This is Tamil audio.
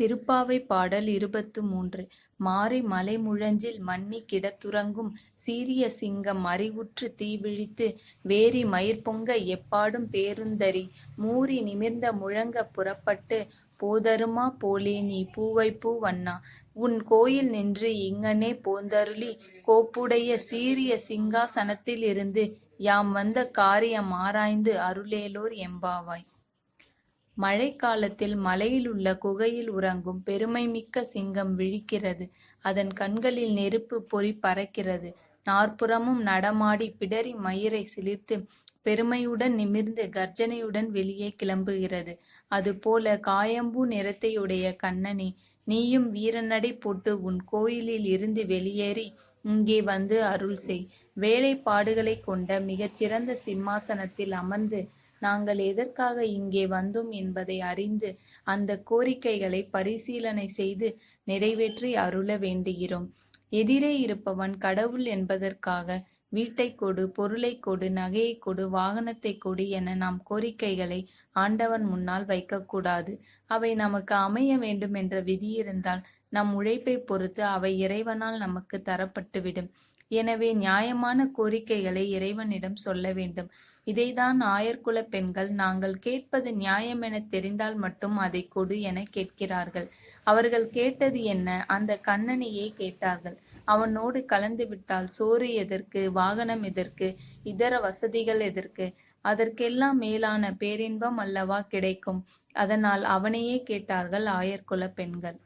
திருப்பாவை பாடல் 23. மாரி மலைமுழஞ்சில் மன்னி கிடத்துறங்கும் சீரிய சிங்கம் அறிவுற்று தீவிழித்து வேரி மயிர்பொங்க எப்பாடும் பேருந்தறி மூரி நிமிர்ந்த முழங்க புறப்பட்டு போதருமா போலே நீ பூவைப்பூ வண்ணா உன் கோயில் நின்று இங்ஙனே போந்தருளி கோப்புடைய சீரிய சிங்காசனத்திலிருந்து யாம் வந்த காரியம் ஆராய்ந்து அருளேலோர் எம்பாவாய். மழைக்காலத்தில் மலையிலுள்ள குகையில் உறங்கும் பெருமைமிக்க சிங்கம் விழிக்கிறது. அதன் கண்களில் நெருப்புப் பொறி பறக்கிறது. நாற்புறமும் நடமாடி பிடரி மயிரை சிலிர்த்து பெருமையுடன் நிமிர்ந்து கர்ஜனையுடன் வெளியே கிளம்புகிறது. அதுபோல காயம்பூ நிறத்தையுடைய கண்ணனே, நீயும் வீரநடை போட்டு உன் கோயிலில் இருந்து வெளியேறி இங்கே வந்து அருள் செய். வேலைப்பாடுகளைக் கொண்ட மிகச்சிறந்த சிம்மாசனத்தில் அமர்ந்து நாங்கள் எதற்காக இங்கே வந்தோம் என்பதை அறிந்து அந்த கோரிக்கைகளை பரிசீலனை செய்து நிறைவேற்றி அருள வேண்டுகிறோம். எதிரே இருப்பவன் கடவுள் என்பதற்காக வீட்டை கொடு, பொருளை கொடு, நகையை கொடு, வாகனத்தை கொடு என நாம் கோரிக்கைகளை ஆண்டவன் முன்னால் வைக்கக்கூடாது. அவை நமக்கு அமைய வேண்டும் என்ற விதியிருந்தால் நம் உழைப்பை பொறுத்து அவை இறைவனால் நமக்கு தரப்பட்டுவிடும். எனவே நியாயமான கோரிக்கைகளை இறைவனிடம் சொல்ல வேண்டும். இதைதான் ஆயர்குல பெண்கள் நாங்கள் கேட்பது நியாயமென தெரிந்தால் மட்டும் அதை கொடு என கேட்கிறார்கள். அவர்கள் கேட்டது என்ன? அந்த கண்ணனையே கேட்டார்கள். அவனோடு கலந்துவிட்டால் சோறு எதற்கு, வாகனம் எதற்கு, இதர வசதிகள் எதற்கு? அதற்கெல்லாம் மேலான பேரின்பம் அல்லவா கிடைக்கும். அதனால் அவனையே கேட்டார்கள் ஆயர்குல பெண்கள்.